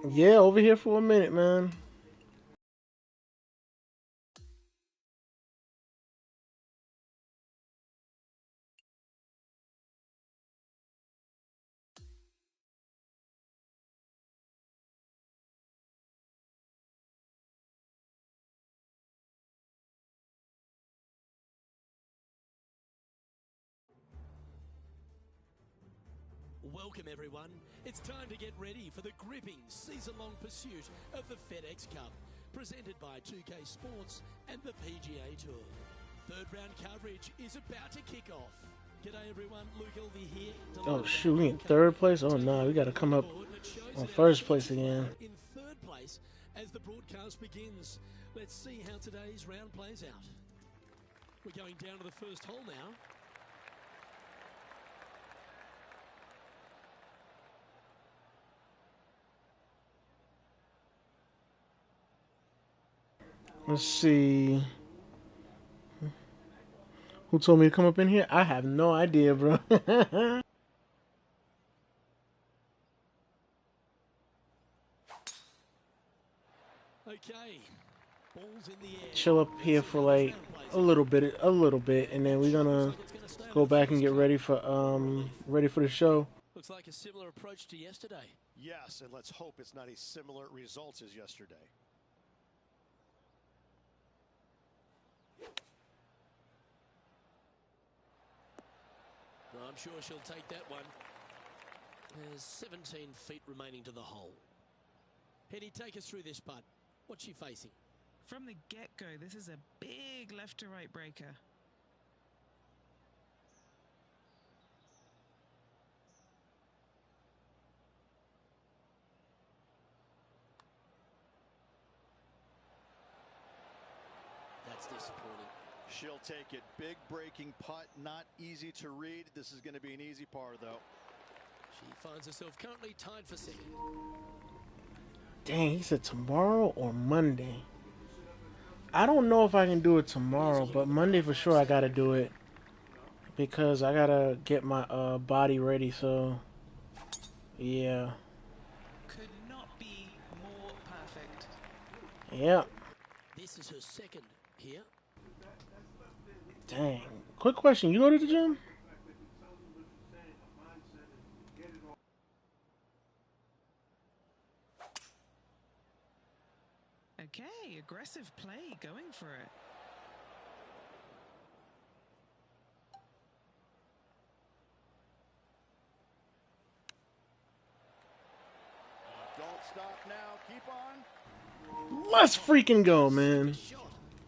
Yeah, over here for a minute, man. Welcome everyone. It's time to get ready for the gripping season-long pursuit of the FedEx Cup, presented by 2K Sports and the PGA Tour. Third round coverage is about to kick off. G'day everyone, Luke Elvey here. Oh shoot, we in third place? Oh no, we gotta come up on first place again. In third place as the broadcast begins. Let's see how today's round plays out. We're going down to the first hole now. Let's see. Who told me to come up in here? I have no idea, bro. Okay, balls in the air. Chill up here for like a little bit, and then we're gonna go back and get ready for the show. Looks like a similar approach to yesterday. Yes, and let's hope it's not as similar results as yesterday. I'm sure she'll take that one. There's 17 feet remaining to the hole. Henny, take us through this putt. What's she facing? From the get-go, this is a big left-to-right breaker. That's disappointing. She'll take it. Big breaking putt, not easy to read. This is going to be an easy par, though. She finds herself currently tied for second. Dang, he said tomorrow or Monday. I don't know if I can do it tomorrow, but Monday for sure I gotta do it. Because I gotta get my body ready, so yeah. Could not be more perfect. Yep. This is her second here. Dang. Quick question, you go to the gym? Okay, aggressive play, going for it. Don't stop now. Keep on. Let's freaking go, man.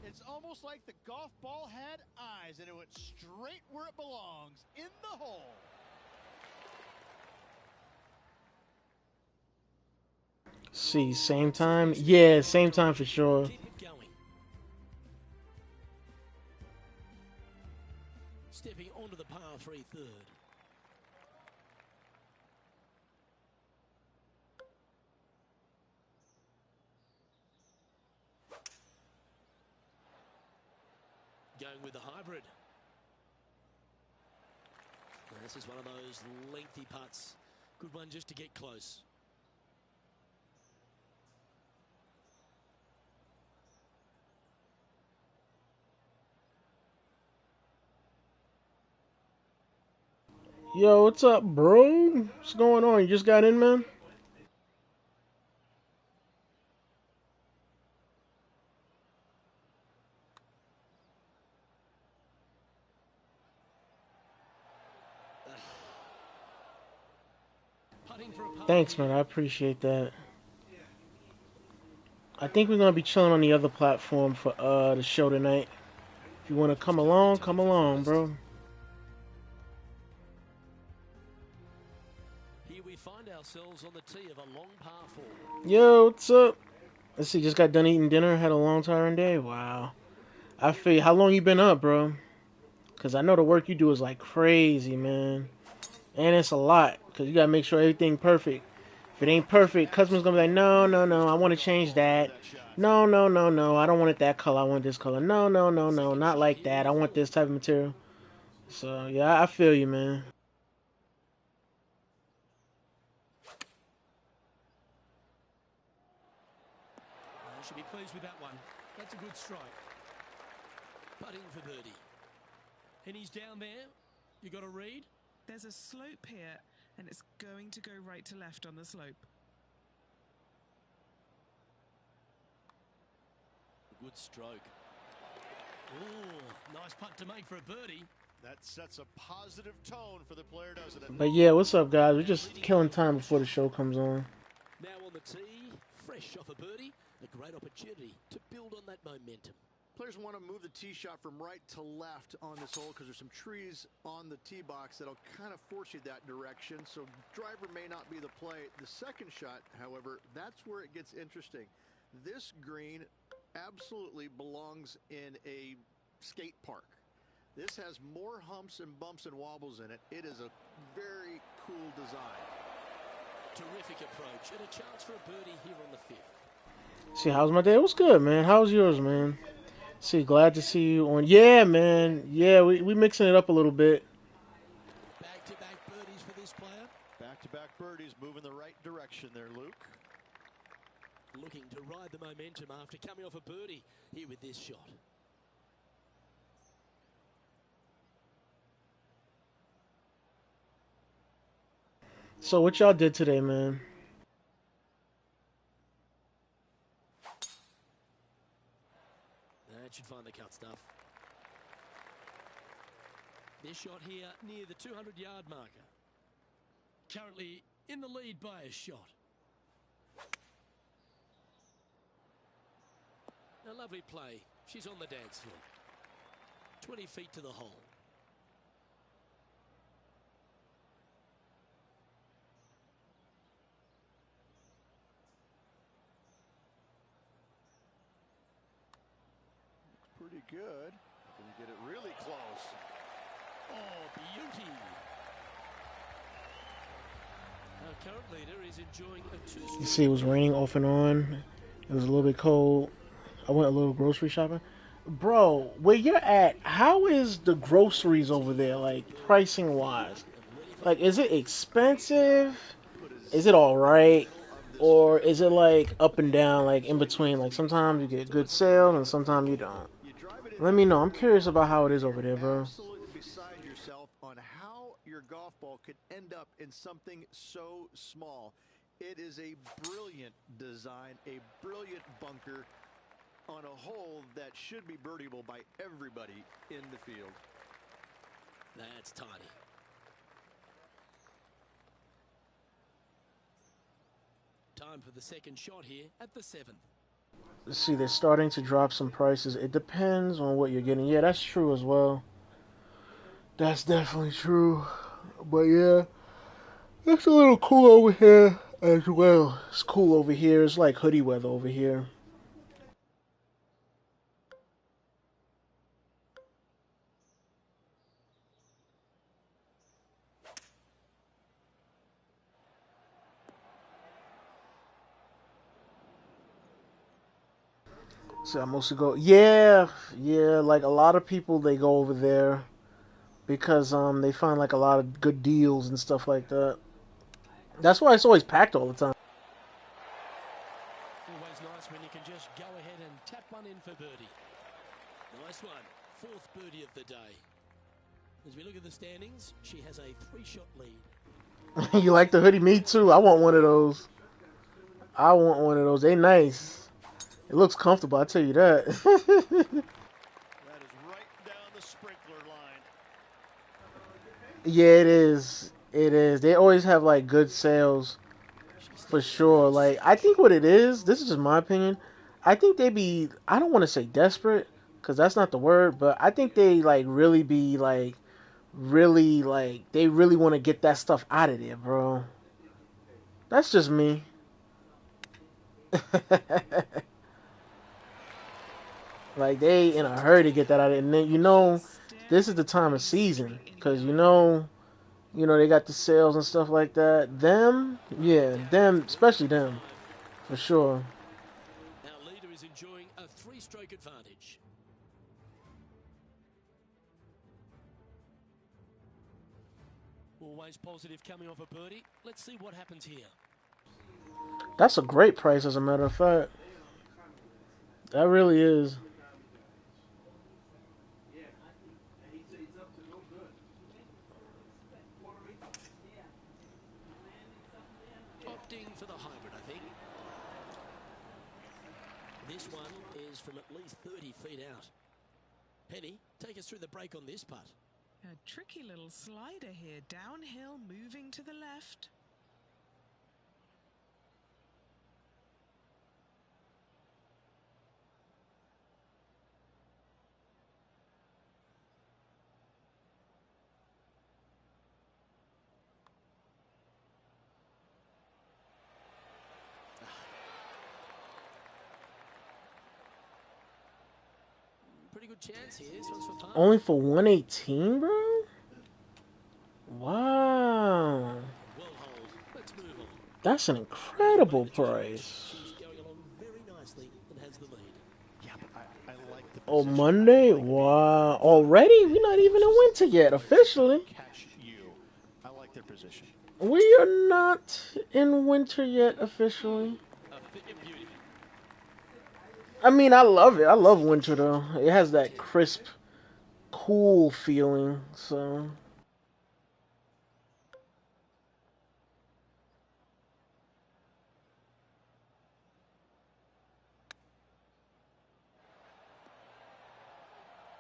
It's almost like the golf ball had eyes and it went straight where it belongs, in the hole. See, same time? Yeah, same time for sure. Keep it going. Stepping onto the par 3 third. Going with the hybrid. This is one of those lengthy putts. Good one just to get close. Yo, what's up, bro? What's going on? You just got in, man? Thanks, man. I appreciate that. I think we're gonna be chilling on the other platform for the show tonight. If you wanna come along, bro. Here we find ourselves on the tee of a long par 4. Yo, what's up? Let's see, just got done eating dinner, had a long tiring day. Wow. I feel how long you been up, bro? Cause I know the work you do is like crazy, man. And it's a lot, cause you gotta make sure everything perfect. If it ain't perfect, customers gonna be like, no, no, no, I want to change that. No, no, no, no, I don't want it that color. I want this color. No, no, no, no, not like that. I want this type of material. So yeah, I feel you, man. pleased with that one. That's a good strike. Putting for birdie. And he's down there. You got a read? There's a slope here, and it's going to go right to left on the slope. Good stroke. Oh, nice putt to make for a birdie. That sets a positive tone for the player, doesn't it? But yeah, what's up, guys? We're just killing time before the show comes on. Now on the tee, fresh off a birdie, a great opportunity to build on that momentum. Players want to move the tee shot from right to left on this hole because there's some trees on the tee box that'll kind of force you that direction. So driver may not be the play. The second shot, however, that's where it gets interesting. This green absolutely belongs in a skate park. This has more humps and bumps and wobbles in it. It is a very cool design. Terrific approach and a chance for a birdie here on the fifth. See, how's my day? What's good, man? How's yours, man? See, glad to see you on. Yeah, man. Yeah, we mixing it up a little bit. Back-to-back birdies for this player. Back-to-back birdies moving the right direction there, Luke. Looking to ride the momentum after coming off a birdie here with this shot. So what y'all did today, man? That should find the cut stuff. This shot here near the 200-yard marker. Currently in the lead by a shot. A lovely play. She's on the dance floor. 20 feet to the hole. Pretty good. Can you get it really close? Oh, beauty. Our current leader is enjoying a two-stroke. You see, it was raining off and on. It was a little bit cold. I went a little grocery shopping. Bro, where you're at, how is the groceries over there, like, pricing wise? Like, is it expensive? Is it alright? Or is it, like, up and down, like, in between? Like, sometimes you get good sales and sometimes you don't. Let me know. I'm curious about how it is over there, bro. Absolutely beside yourself on how your golf ball could end up in something so small. It is a brilliant design, a brilliant bunker on a hole that should be birdieable by everybody in the field. That's tiny. Time for the second shot here at the 7th. Let's see, they're starting to drop some prices. It depends on what you're getting. Yeah, that's true as well. That's definitely true. But yeah, it's a little cool over here as well. It's cool over here. It's like hoodie weather over here. So I mostly go, yeah, like a lot of people, they go over there because they find like a lot of good deals and stuff like that. That's why it's always packed all the time. Always nice when you can just go ahead and tap one in for birdie. Nice one. 4th birdie of the day. As we look at the standings, she has a 3-shot lead. You like the hoodie? Me too. I want one of those. They nice. It looks comfortable, I tell you that. That is right down the sprinkler line. Yeah, it is. It is. They always have like good sales for sure. Like, I think what it is, this is just my opinion. I think they be, I don't want to say desperate because that's not the word, but I think they like really be like they really want to get that stuff out of there, bro. That's just me. Like, they in a hurry to get that out of it. And then, this is the time of season. Because, they got the sales and stuff like that. Them, especially them. For sure. Our leader is enjoying a 3-stroke advantage. Always positive coming off a birdie. Let's see what happens here. That's a great price, as a matter of fact. That really is. Opting for the hybrid, I think. This one is from at least 30 feet out. Penny, take us through the break on this putt. A tricky little slider here, downhill, moving to the left. Pretty good chance here. This one's for par. Only for 118, bro? Wow. Well hold. Let's move on. That's an incredible price. She's going along very nicely and has the lead. Yeah, but I like the Oh, position. Monday? I like Wow. Already? We're not even in winter yet, officially. catch you. I like their position. We are not in winter yet, officially. A fit of beauty. I mean, I love it. I love winter, though. It has that crisp, cool feeling, so...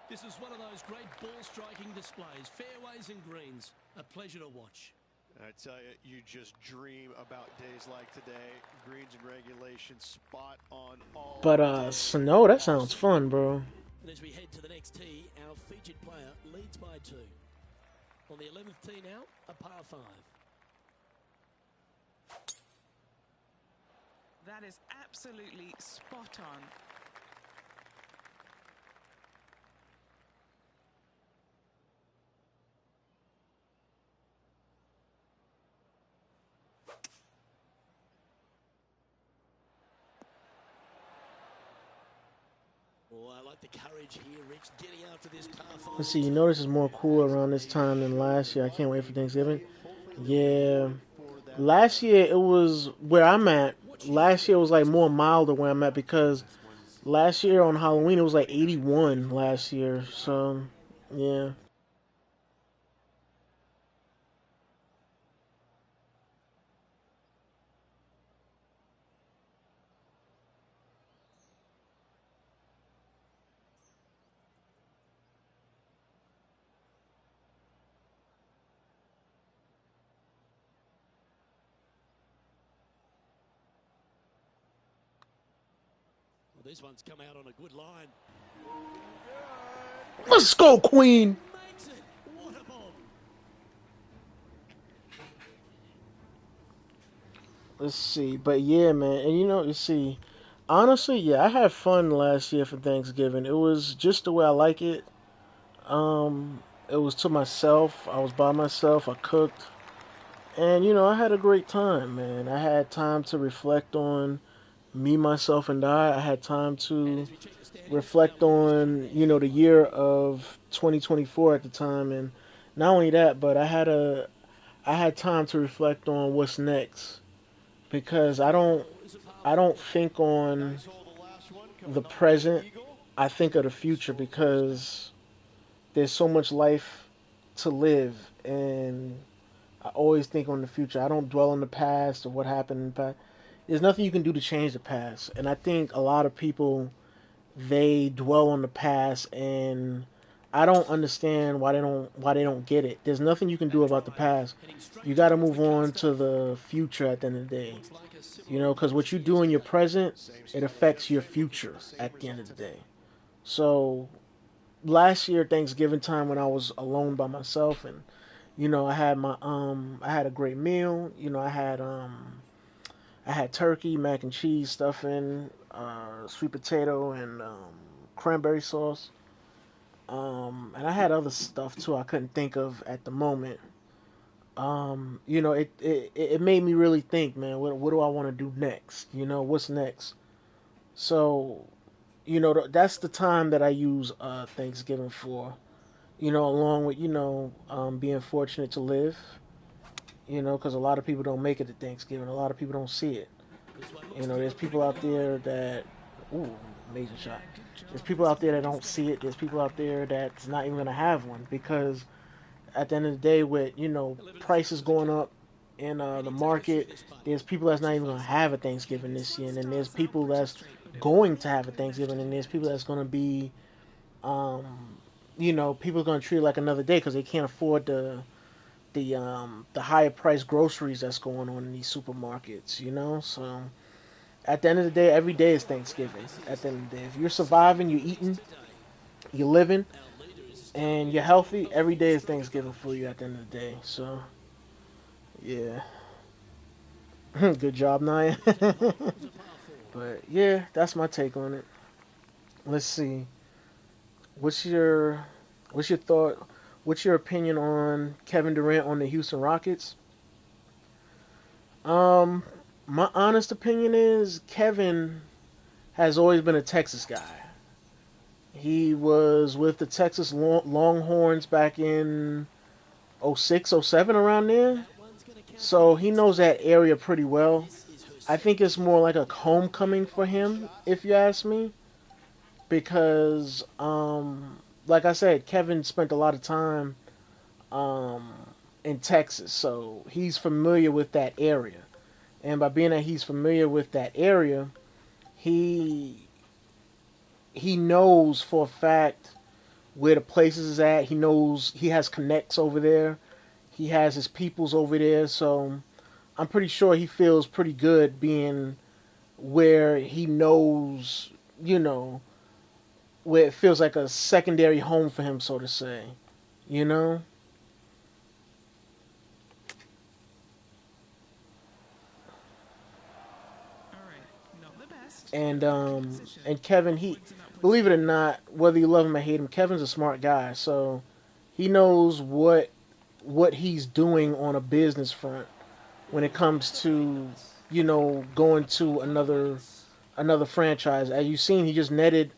This is one of those great ball striking displays. Fairways and greens. A pleasure to watch. I tell you, you just dream about days like today. Greens and regulation, spot on all But, day. snow, that sounds fun, bro. And as we head to the next tee, our featured player leads by 2. On the 11th tee now, a par 5. That is absolutely spot on. Oh, I like the courage here, Rich, getting after this par 5. Let's see, you notice it's more cooler around this time than last year. I can't wait for Thanksgiving. Yeah. Last year, it was where I'm at. Last year, it was like more milder where I'm at because last year on Halloween, it was like 81 last year. So, yeah. Well, this one's come out on a good line. Let's go, Queen! Makes it. What a bomb. Let's see. But yeah, man. And you see, honestly, yeah, I had fun last year for Thanksgiving. It was just the way I like it. It was to myself. I was by myself. I cooked. And, I had a great time, man. I had time to reflect on me, myself, and I. I had time And to as we check the standings, reflect our leaders on, jump ahead. the year of 2024 at the time. And not only that, but I had time to reflect on what's next because Is a par I 4. don't think on Nice hole, the last one, the coming off the present. eagle. I think of the future because there's so much life to live, and I always think on the future. I don't dwell on the past or what happened in the past. There's nothing you can do to change the past, and I think a lot of people they dwell on the past, and I don't understand why they don't get it. There's nothing you can do That about the drive past. heading You straight got to towards move the cut on to stuff. the future at the end of the day. Looks like a similar Because approach what you to do in your yesterday. present, Same it style as affects your yesterday, looking for future the same at the end result of the today. day. So last year Thanksgiving time when I was alone by myself and I had a great meal. I had turkey, mac and cheese stuffing, sweet potato and cranberry sauce. And I had other stuff too I couldn't think of at the moment. It made me really think, man, what do I want to do next? What's next? So, that's the time that I use Thanksgiving for. Along with, being fortunate to live, because a lot of people don't make it to Thanksgiving. A lot of people don't see it. This one looks to be There's on a pretty people good out line. there that, ooh, major Yeah, shot. good There's job. people It's out there really that don't see respectful. it. There's people out there that's not even gonna have one because at the end of the day, with prices 11 for the going cut. up in the Ready to pursue market, this putt. there's people that's Watch not his even gonna face. have a Thanksgiving This this year, one and then there's starts out people pretty that's straight, but it will going to have a go left Thanksgiving, to and the there's people end. that's gonna be, um, people are gonna treat it like another day because they can't afford the higher price groceries that's going on in these supermarkets. So at the end of the day, every day is Thanksgiving. This At is the end of the day, if you're second surviving, you're release eating, today. you're living, Our leader is and starting you're into healthy, a every day is four-stroke Thanksgiving for advantage. you at the end of the day. So, yeah. Good job, Nia. The 10th hole is a par 4. But yeah, that's my take on it. Let's see. What's your what's your thought? What's your opinion on Kevin Durant on the Houston Rockets? Um, my honest opinion is Kevin has always been a Texas guy. He was with the Texas Longhorns back in '06, '07, around there. That one's going to count for So he bigs knows that today. area pretty well. This is her I think second it's more shot. like a homecoming for him, if you ask me, because like I said, Kevin spent a lot of time um in Texas, so he's familiar with that area. And by being that he's familiar with that area, he he knows for a fact where the places is at. He knows he has connects over there. He has his peoples over there, so I'm pretty sure he feels pretty good being where he knows, you know, where it feels like a secondary home for him, so to say, you know. All right, not the best, And but in good position. Kevin, he, Points and upwards believe it or here. not, whether you love him or hate him, Kevin's a smart guy, so he knows what he's doing on a business front when it comes That's a very to nice. going to Couple of weights. another franchise. As you've seen, he just netted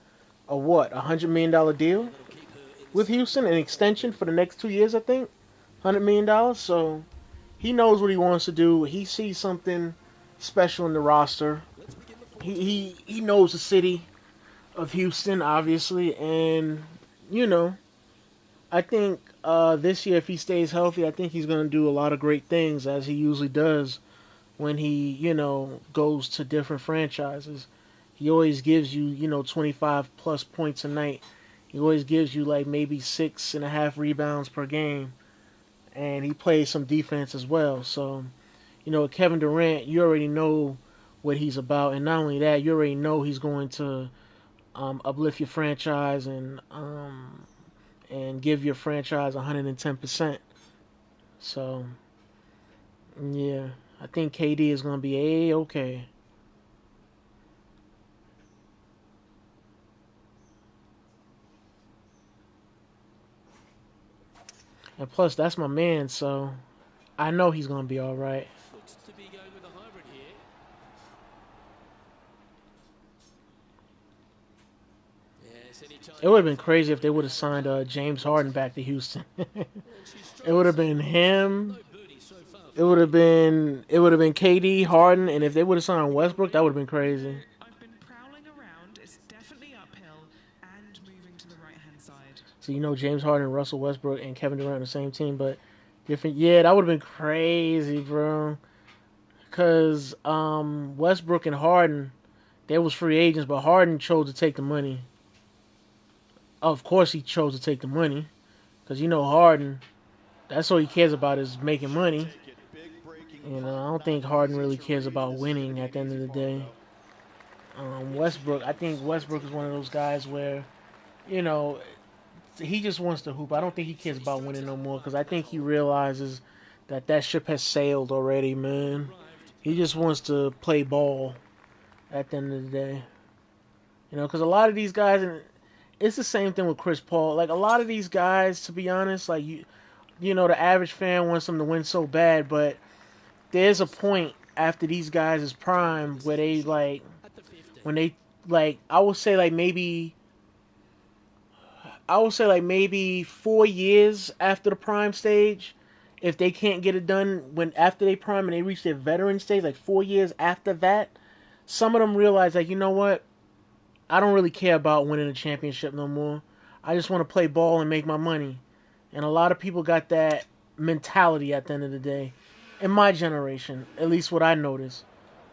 a what $100 million deal And that'll keep her in the with same Houston, an group of extension for the next 2 years, I think, $100 million. So he knows what he wants to do. He sees something special in the roster. Let's begin the 14. He knows the city of Houston, obviously, and you know, I think this year if he stays healthy, I think he's going to do a lot of great things as he usually does when he goes to different franchises. He always gives you 25 plus points a night. He always gives you like maybe 6.5 rebounds per game, and he plays some defense as well. So Kevin Durant, you already know what he's about, and not only that, you already know he's going to uplift your franchise and give your franchise 110%. So yeah, I think KD is going to be okay. And plus, that's my man, so I know he's going to be all right. Looks to be going with a hybrid here. Yes, anytime It you would have can been find a crazy if they birdie would have out of the signed park. James That's Harden it. back to Houston. And she It would strikes have that been one. No him. birdie so far It for the would have Kiwi. been KD, Harden, and if they would have signed Westbrook, that would have been You crazy. know, I've been prowling around. It's definitely uphill and moving to the right-hand side. So James Harden, Russell Westbrook, and Kevin Durant on the same team, but different. Yeah, that would have been crazy, bro. Because Westbrook and Harden, they was free agents, but Harden chose to take the money. Of course, he chose to take the money because Harden. That's all he cares about is making She'll money. take it. Big breaking I putt. don't Not think Harden easy really cares terrain, and about this is going to winning be at an the end of easy the par, day. though. In she Westbrook, I think goes. Westbrook is That's one of easy. those guys where, you know, he just wants to hoop. I don't think he So cares he about strikes winning no out more because I after that think he hole. realizes that ship has sailed already, We've man. arrived He at the just par wants 4. to play ball at the end of the day. Because a lot of these guys, and it's the same thing with Chris Paul. Like a lot of these guys, to be honest, like the average fan wants them to win so bad, but there's a point after these guys' Time for prime the where second they shot like at the 50. when they like I would say like maybe 4 years after the prime stage, if they can't get it done when after they prime and they reach their veteran stage, like 4 years after that, some of them realize like you know what, I don't really care about winning a championship no more. I just want to play ball and make my money. And a lot of people got that mentality at the end of the day. In my generation, at least what I noticed.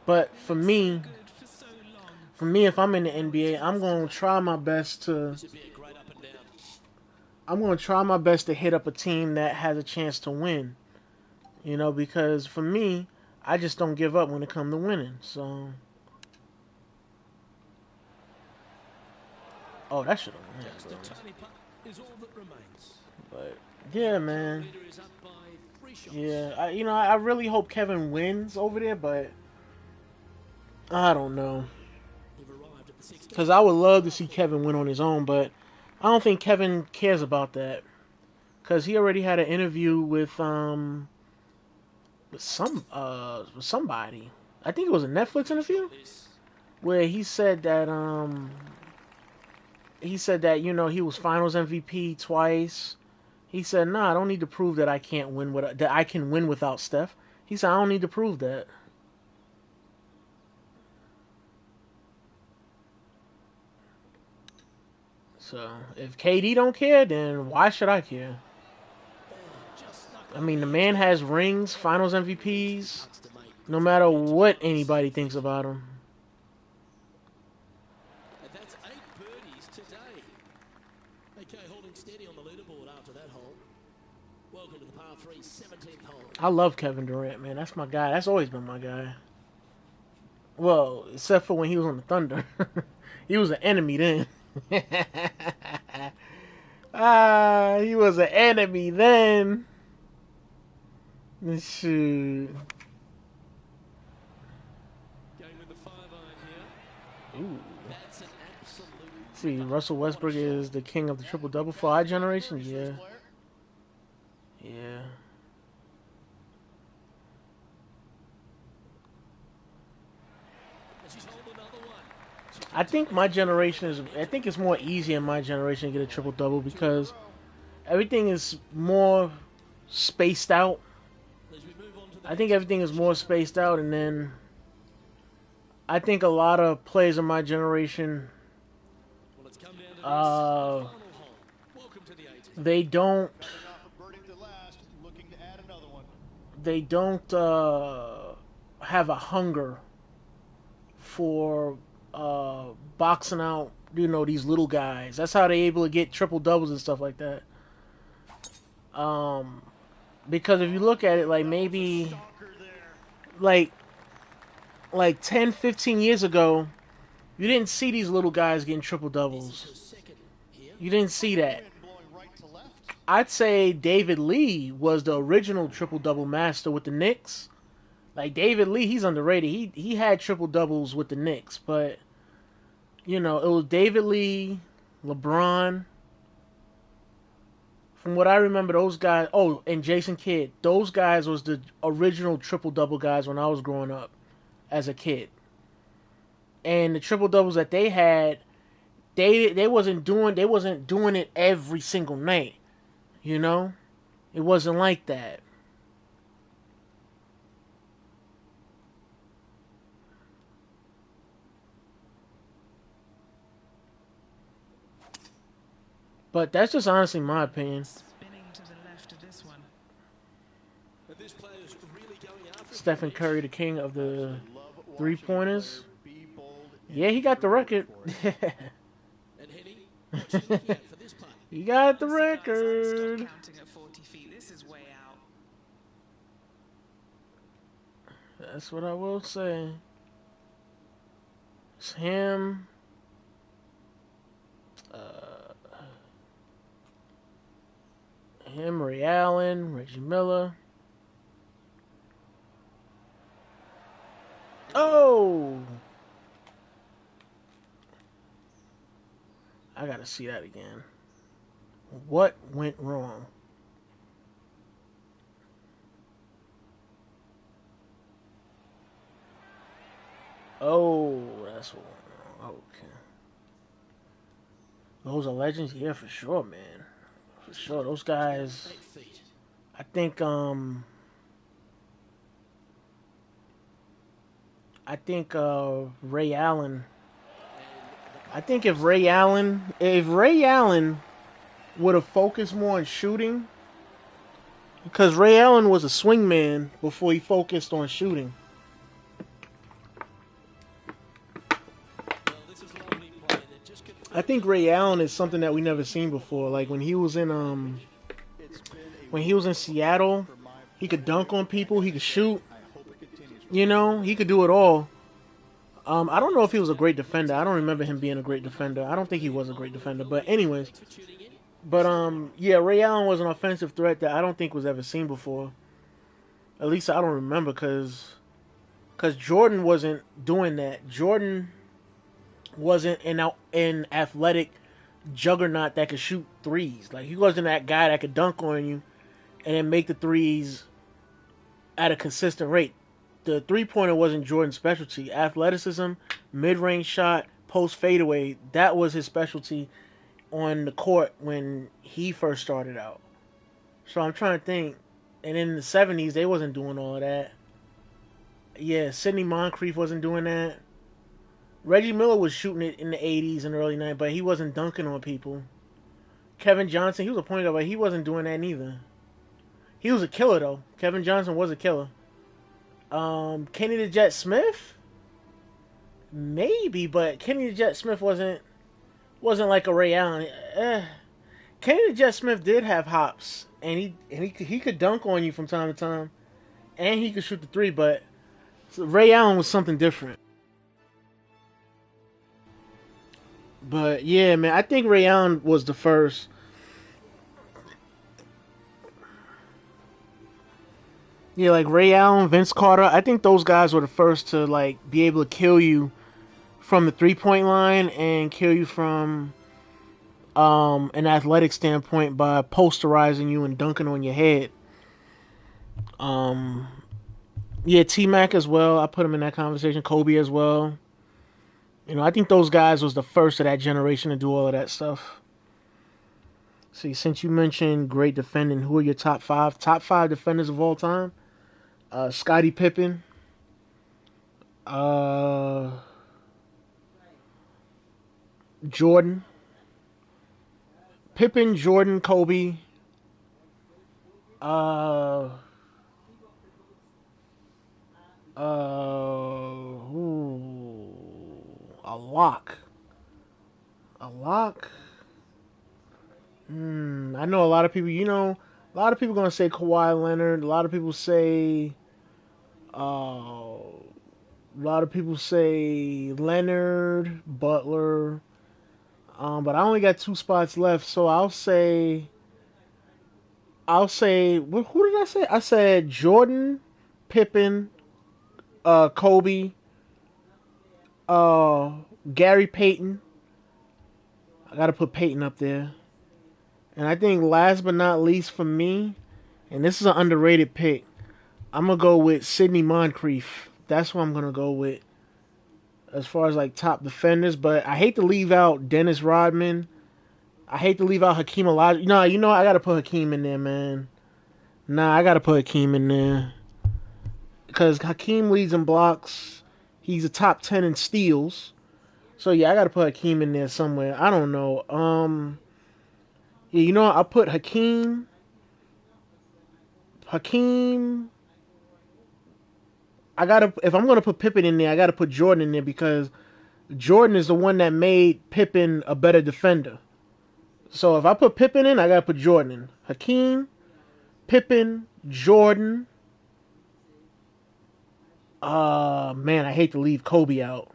But They look so good for so long. if I'm in the Now it's NBA, I'm just going to about try my best to This would be a great up and down. hit up a team that has a chance to win. You know, because for me, I just don't give up when it comes to winning. So, oh, that should have Just won, a bro. tiny putt is all that remains. But The yeah, current man. leader is up by 3 shots. Yeah, I really hope Kevin wins over there, but I don't know. They've arrived at the 16th. Because I would love to see Kevin win on his own, but I don't think Kevin cares about that. Because he already had an interview with somebody. I think it was a Netflix interview This. where he said that he was Finals MVP twice. He said, "Nah, I don't need to prove that I can win without Steph." He said, "I don't need to prove that." So if KD don't care, then why should I care? Just snuck I on mean, the the man edge has there. rings, Finals Needs some MVPs. putts to make No before matter he gets what past anybody 50. thinks about him. And that's 8 birdies today. AK holding steady on the leaderboard after that hole. Welcome to the par 3 17th hole. I love Kevin Durant, man. That's my guy. That's always been my guy. Well, except for when he was on the Thunder. He was an enemy then. He was an enemy then. Shoot. Going with the 5-iron here. Ooh. That's an absolute See, ripper. Russell What a Westbrook shot. is the king of the triple double for our generation. Yeah. Yeah. And she's holding another one. She I comes up think with my a generation is. I victory. think it's more easy in my generation to get a triple double Two in a because row. everything is more spaced out. As we move on to the I think next everything is more question. spaced out, and then I think a lot of players in my generation, Well, it's come down to this, the uh, final hole. Welcome to the 18th. they don't, Coming off a birdie to last, looking to add another one. they don't have a hunger for boxing out, these little guys. That's how they're able to get triple doubles and stuff like that. Um, because if you look at it, like That was a maybe stonker there. like 10, 15 years ago, you didn't see these little guys getting triple This is doubles. her second here. You didn't see that. Wind blowing right to left. I'd say David Lee was the original triple double master with the Knicks. Like David Lee, he's underrated. He had triple doubles with the Knicks, but it was David Lee, LeBron. From what I remember, those guys. Oh, and Jason Kidd. Those guys was the original triple double guys when I was growing up as a kid. And the triple doubles that they had, they wasn't doing it every single night. You know, it wasn't like that. But that's just honestly my opinion. Spinning to the left of this one. And this player's really going after it from Stephen the Curry, edge. the king of the Absolutely love three watching a pointers. player be bold and Yeah, he got the shoot record. And Henny, what's she looking at for this putt? He got the Honestly, guys, I'd stop record. counting at 40 feet. This is way out. That's what I will say. It's him. Him, Ray Allen, Reggie Miller. Oh! I gotta see that again. What went wrong? Oh, that's what went wrong. Okay. Those are legends? Yeah, for sure, man. For sure. Those guys. 8 feet. I think Ray Allen. I think if Ray Allen would have focused more on shooting, because Ray Allen was a swingman before he focused on shooting. Well, this is lovely play that just I confirms think a Ray point Allen that is something that we never seen before. Like It's been a when he was in wonderful day Seattle, from my he point could of view, dunk on and people, he as I could say, shoot. I hope it continues for You him. know, he could do it all. I don't know if he was a great defender. I don't remember him being a great defender. I don't think he was a great defender. But anyways, thanks for tuning in. yeah, Ray Allen was an offensive threat that I don't think was ever seen before. At least I don't remember, because Jordan wasn't doing that. Jordan wasn't an athletic juggernaut that could shoot threes. Like he wasn't that guy that could dunk on you and then make the threes at a consistent rate. The 3-pointer wasn't Jordan's specialty. Athleticism, mid range shot, post fadeaway, that was his specialty on the court when he first started out. So I'm trying to think. And in the 70s, they wasn't doing all of that. Yeah, Sidney Moncrief wasn't doing that. Reggie Miller was shooting it in the 80s and early 90s, but he wasn't dunking on people. Kevin Johnson, he was a point guard, but he wasn't doing that neither. He was a killer though. Kevin Johnson was a killer. Kenny the Jet Smith, maybe, but Kenny the Jet Smith wasn't like a Ray Allen. Kenny the Jet Smith did have hops, and he could dunk on you from time to time, and he could shoot the three. But Ray Allen was something different. But yeah, man, I think Ray Allen was the first. Yeah, like Ray Allen, Vince Carter. I think those guys were the first to like be able to kill you from the 3-point line and kill you from an athletic standpoint by posterizing you and dunking on your head. Um, yeah, T Mac as well. I put him in that conversation. Kobe as well. You know, I think those guys was the first of that generation to do all of that stuff. See, since you mentioned great defending, who are your top five? Top five defenders of all time? Scottie Pippen. Uh, Jordan. Pippen, Jordan, Kobe. Uh, ooh, a lock. A lock. I know a lot of people. A lot of people gonna say Kawhi Leonard. A lot of people say. A lot of people say Leonard, Butler. But I only got two spots left, so I'll say. Who did I say? I said Jordan, Pippen, Kobe, uh, Gary Payton. I gotta put Payton up there. And I think last but not least for me, and this is an underrated pick, I'm gonna go with Sidney Moncrief. That's what I'm gonna go with as far as like top defenders. But I hate to leave out Dennis Rodman. I hate to leave out Hakeem Olajuwon. I gotta put Hakeem in there, man. Nah, I gotta put Hakeem in there because Hakeem leads in blocks. He's a top 10 in steals. So yeah, I gotta put Hakeem in there somewhere. I don't know. Yeah, I'll put Hakeem. Hakeem. If I'm gonna put Pippen in there, I gotta put Jordan in there because Jordan is the one that made Pippen a better defender. So if I put Pippen in, I gotta put Jordan in. Hakeem, Pippen, Jordan. Man, I hate to leave Kobe out.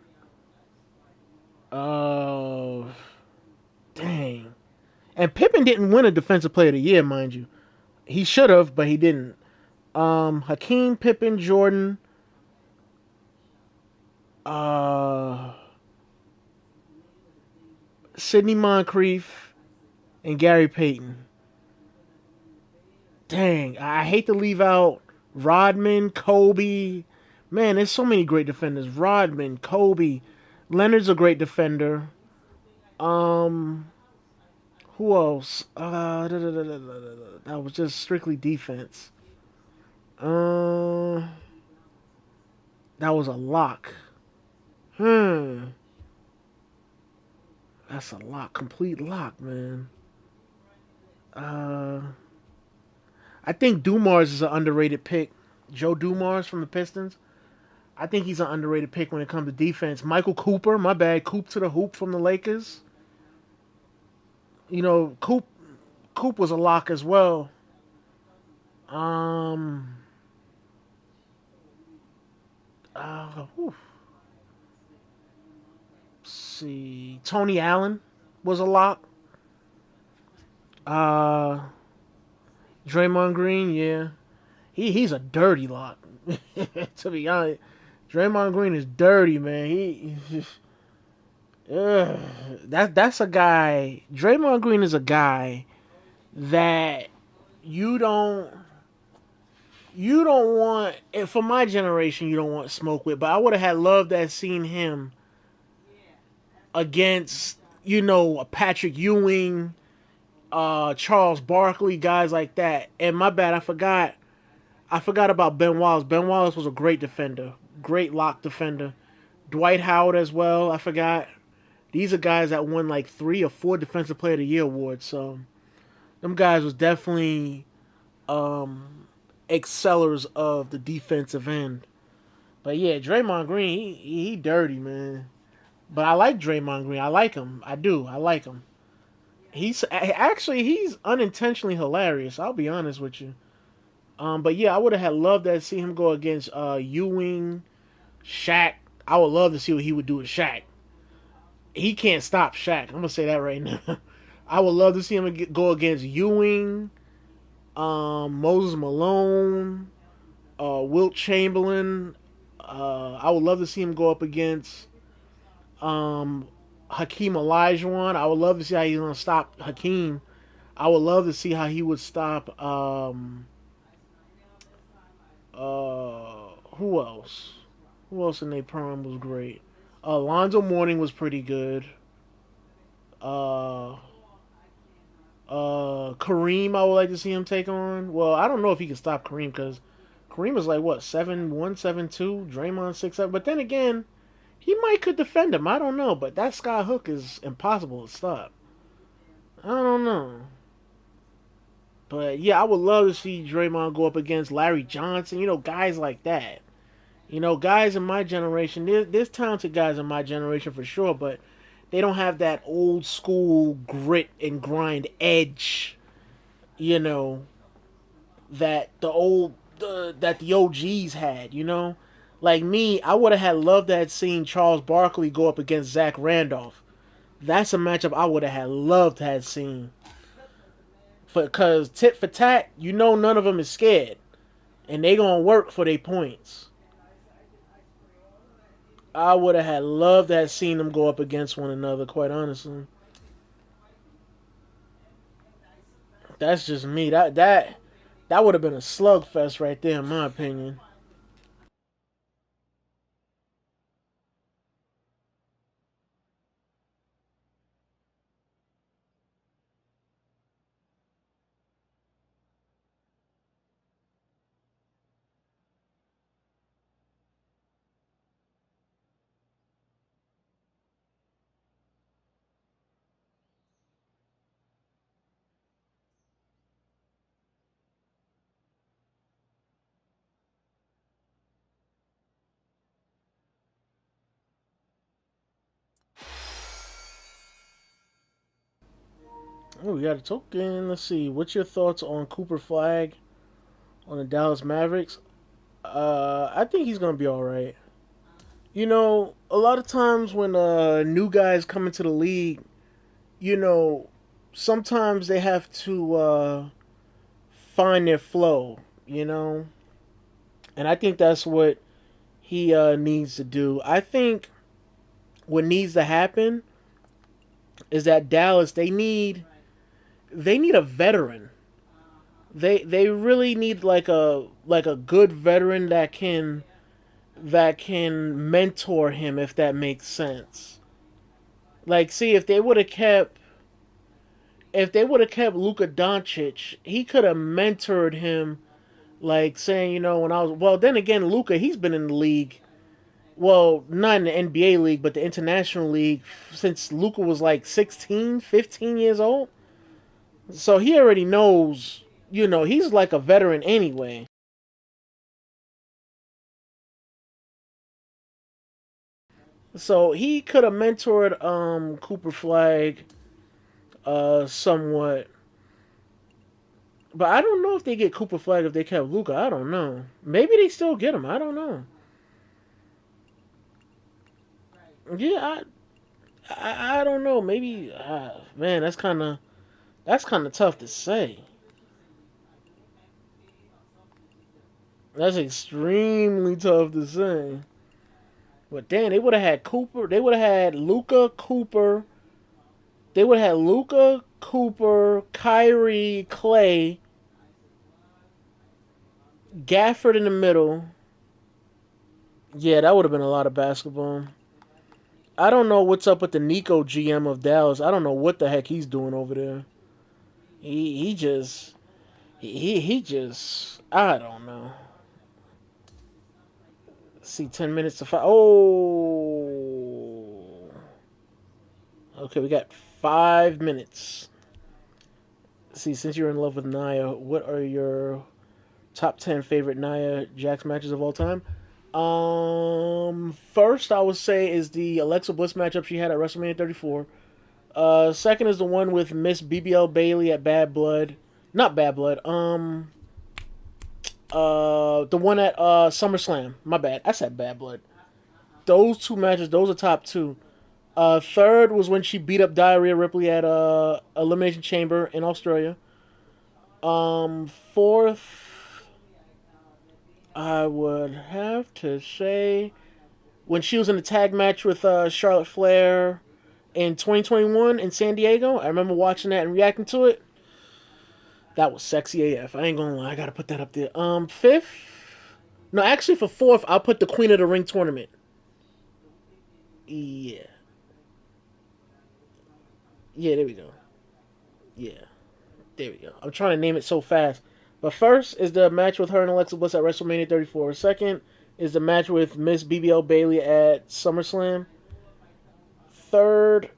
Uh, dang. And Pippen didn't win a Defensive Player of the Year, mind you. He should have, but he didn't. Hakeem, Pippen, Jordan. Uh, Sidney Moncrief and Gary Payton. Dang, I hate to leave out Rodman, Kobe. Man, there's so many great defenders. Rodman, Kobe, Leonard's a great defender. Um, who else? That was just strictly defense. Uh, that was a lock. Hmm. That's a lock, complete lock, man. Uh, I think Dumars is an underrated pick. Joe Dumars from the Pistons. I think he's an underrated pick when it comes to defense. Michael Cooper, my bad, Coop to the hoop from the Lakers. You know, Coop was a lock as well. Um, whew, see, Tony Allen was a lock. Uh, Draymond Green, yeah, he's a dirty lock. To be honest, Draymond Green is dirty, man. Ugh, that's a guy. Draymond Green is a guy that you don't you don't want. And for my generation, you don't want smoke with. But I would have had loved to have seen him against a Patrick Ewing, Charles Barkley, guys like that. And my bad, I forgot about Ben Wallace. Ben Wallace was a great defender, great lock defender. Dwight Howard as well. I forgot. These are guys that won like 3 or 4 Defensive Player of the Year awards. So them guys was definitely um, excellers of the defensive end. But yeah, Draymond Green, he dirty, man. But I like Draymond Green. I like him. I do. I like him. He's unintentionally hilarious. I'll be honest with you. But yeah, I would have had loved to see him go against Ewing, Shaq. I would love to see what he would do with Shaq. He can't stop Shaq. I'm gonna say that right now. I would love to see him go against Ewing, Moses Malone, Wilt Chamberlain. I would love to see him go up against um, Hakeem Olajuwon. I would love to see how he's gonna stop Hakeem. I would love to see how he would stop. Who else? Who else in their prime was great? Alonzo Mourning was pretty good. Uh, Kareem, I would like to see him take on. Well, I don't know if he can stop Kareem because Kareem is like what 7'1", 7'2". Draymond 6'7". But then again, he might could defend him. I don't know. But that sky hook is impossible to stop. I don't know. But yeah, I would love to see Draymond go up against Larry Johnson. Guys like that. Guys in my generation. There's talented guys in my generation for sure, but they don't have that old school grit and grind edge. You know that the OGs had. Like me, I would have had loved to have seen Charles Barkley go up against Zach Randolph. That's a matchup I would have had loved to have seen. Because tit for tat, none of them is scared, and they gonna work for their points. I would have had loved to have seen them go up against one another. Quite honestly, that's just me. That would have been a slugfest right there, in my opinion. Oh, we got a token. Let's see. What's your thoughts on Cooper Flag on the Dallas Mavericks? I think he's gonna be all right. A lot of times when new guys come into the league, you know, sometimes they have to find their flow. You know, and I think that's what he needs to do. I think what needs to happen is that Dallas they need a veteran. They really need like a good veteran that can mentor him, if that makes sense. Like, see, if they would have kept Luka Doncic, he could have mentored him, like saying, when I was, well, then again, Luka, he's been in the league, Well, not in the NBA league, but the international league since Luca was like 16, 15 years old. So he already knows, he's like a veteran anyway. So he could have mentored Cooper Flag somewhat. But I don't know if they get Cooper Flag if they kept Luca. I don't know. Maybe they still get him. I don't know. Yeah, I don't know. Maybe man, that's kind of tough to say. That's extremely tough to say. But damn, they would have had Cooper. They would have had Luca Cooper. They would have had Luca Cooper, Kyrie, Clay, Gafford in the middle. Yeah, that would have been a lot of basketball. I don't know what's up with the Nico GM of Dallas. I don't know what the heck he's doing over there. He just he just I don't know. See, 10 minutes to five. Oh, okay, we got 5 minutes. See, since you're in love with Nia, what are your top 10 favorite Nia Jax matches of all time? First I would say is the Alexa Bliss matchup she had at WrestleMania 34. Second is the one with Miss BBL Bailey at Bad Blood, not Bad Blood. The one at SummerSlam. My bad, I said Bad Blood. Those two matches, those are top two. Third was when she beat up Diarrhea Ripley at Elimination Chamber in Australia. Fourth, I would have to say when she was in a tag match with Charlotte Flair in 2021 in San Diego. I remember watching that and reacting to it. That was sexy AF. I ain't gonna lie, I gotta put that up there. Fifth, no, actually for fourth, I'll put the Queen of the Ring tournament. Yeah, yeah, there we go. Yeah, there we go. I'm trying to name it so fast. But first is the match with her and Alexa Bliss at WrestleMania 34. Second is the match with Miss BBL Bailey at SummerSlam. Third,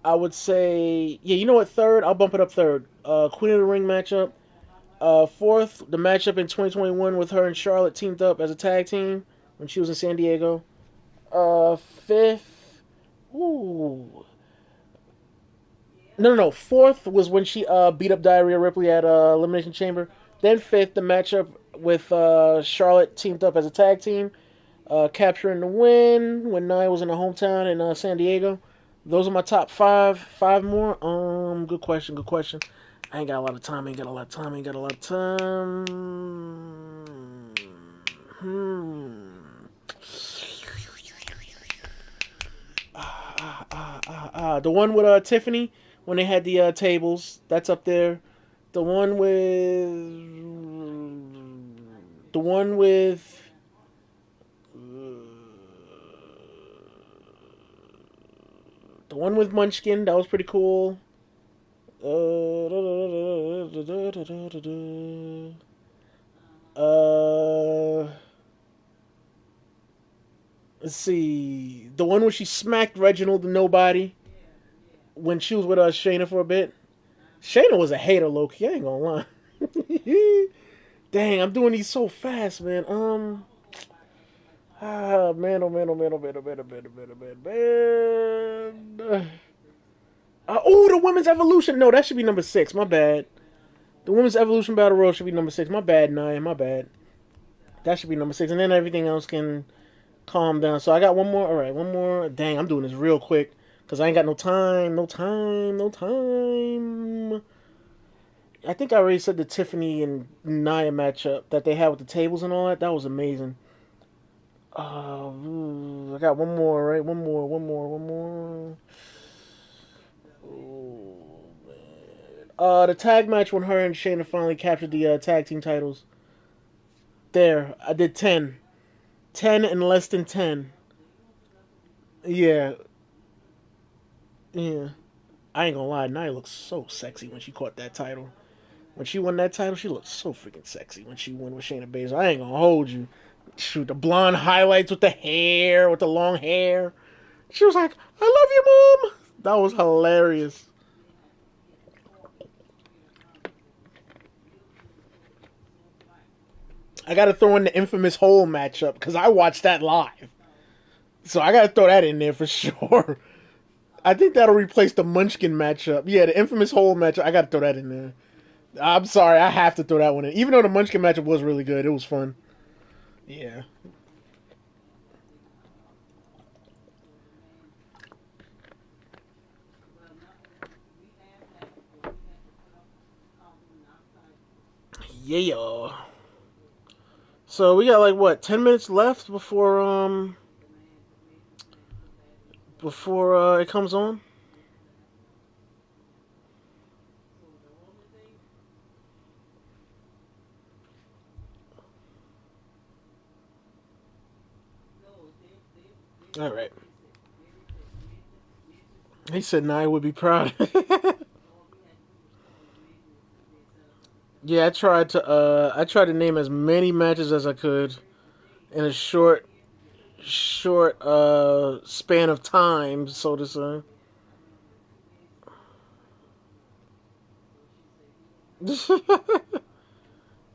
I would say, yeah, you know what? Third, I'll bump it up third. Queen of the Ring matchup. Fourth, the matchup in 2021 with her and Charlotte teamed up as a tag team when she was in San Diego. Fifth, ooh, no. Fourth was when she beat up Diarrhea Ripley at Elimination Chamber. Then fifth, the matchup with Charlotte teamed up as a tag team, capturing the win when Nia was in her hometown in San Diego. Those are my top five. Five more. Good question. Good question. I ain't got a lot of time. Ain't got a lot of time. Ain't got a lot of time. Hmm. The one with Tiffany when they had the tables. That's up there. The one with the one with Munchkin. That was pretty cool. Uh, let's see. The one where she smacked Reginald to nobody when she was with Shayna for a bit. Shayna was a hater, Loki. I ain't gonna lie. Dang, I'm doing these so fast, man. Man, oh man, oh man, oh man, oh man, oh man, oh man, oh man, man. Oh, the women's evolution. No, that should be number six. My bad. The women's evolution battle royal should be number six. My bad, Nia. My bad. That should be number six, and then everything else can calm down. So I got one more. All right, one more. Dang, I'm doing this real quick because I ain't got no time. No time. No time. I think I already said the Tiffany and Nia matchup that they had with the tables and all that. That was amazing. I got one more, right? One more, one more, one more. Oh, man. The tag match when her and Shayna finally captured the tag team titles. There, I did 10. 10 and less than 10. Yeah, yeah. I ain't gonna lie, Nia looks so sexy when she caught that title. When she won that title, she looked so freaking sexy when she won with Shayna Baszler. I ain't gonna hold you. Shoot, the blonde highlights with the hair, with the long hair. She was like, "I love you, mom." That was hilarious. I gotta throw in the infamous hole matchup because I watched that live, so I gotta throw that in there for sure. I think that'll replace the Munchkin matchup. Yeah, the infamous hole matchup. I gotta throw that in there. I'm sorry, I have to throw that one in. Even though the Munchkin matchup was really good, it was fun. Yeah. Yeah. So we got like what, 10 minutes left before it comes on. All right. He said Nia would be proud. Yeah, I tried to name as many matches as I could in a short span of time, so to say.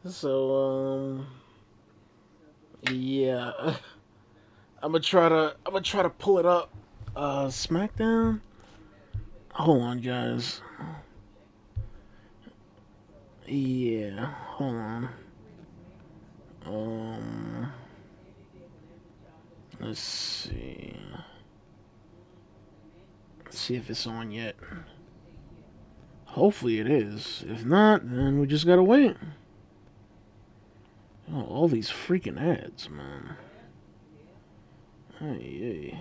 So yeah. I'm gonna try to pull it up. SmackDown. Hold on, guys. Yeah, hold on. Um, let's see. Let's see if it's on yet. Hopefully it is. If not, then we just gotta wait. Oh, all these freaking ads, man. Hey, hey.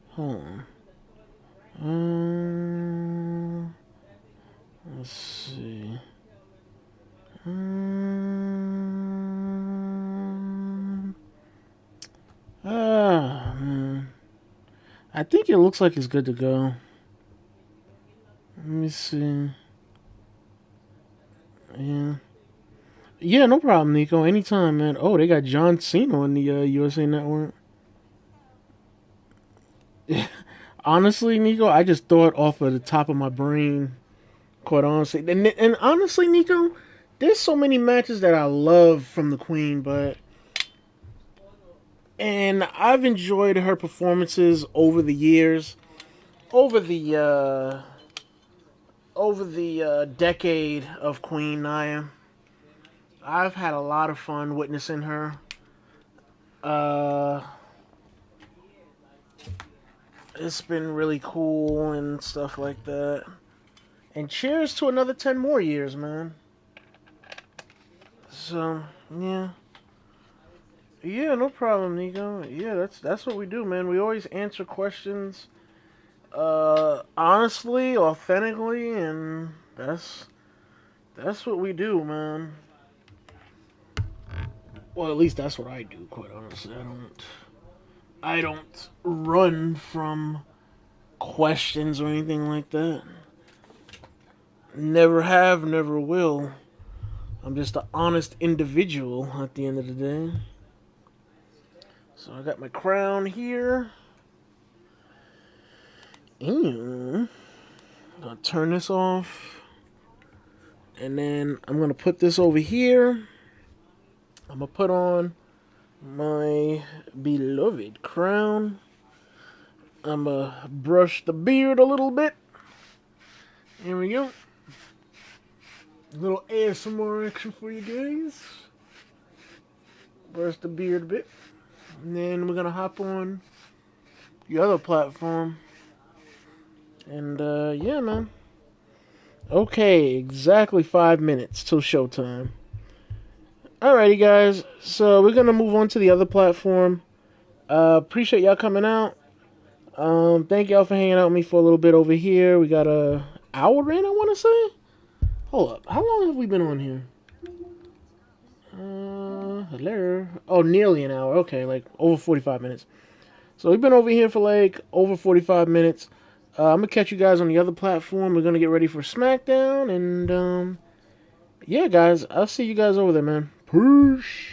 Hold on. Let's see. Man. I think it looks like it's good to go. Let me see. Yeah. Yeah, no problem, Nico. Anytime, man. Oh, they got John Cena on the USA Network. Honestly, Nico, I just thought off of the top of my brain, quite honestly. And honestly, Nico, there's so many matches that I love from the Queen, and I've enjoyed her performances over the years, over the decade of Queen Nia. I've had a lot of fun witnessing her. Uh, it's been really cool and stuff like that. And cheers to another 10 more years, man. So, yeah. Yeah, no problem, Nico. Yeah, that's what we do, man. We always answer questions honestly, authentically, and that's what we do, man. Well, at least that's what I do, quite honestly. I don't run from questions or anything like that. Never have, never will. I'm just an honest individual at the end of the day. So I got my crown here. And I'll turn this off. And then I'm going to put this over here. I'm going to put on my beloved crown. I'm going to brush the beard a little bit. Here we go. A little ASMR action for you guys. Brush the beard a bit. And then we're going to hop on the other platform. And yeah, man. Okay, exactly 5 minutes till showtime. Alrighty, guys. So we're gonna move on to the other platform. Appreciate y'all coming out. Thank y'all for hanging out with me for a little bit over here. We got a hour in, I want to say. Hold up, how long have we been on here? Hello. Oh, nearly an hour. Okay, like over 45 minutes. So we've been over here for like over 45 minutes. I'm gonna catch you guys on the other platform. We're gonna get ready for SmackDown, and yeah, guys, I'll see you guys over there, man. Peace.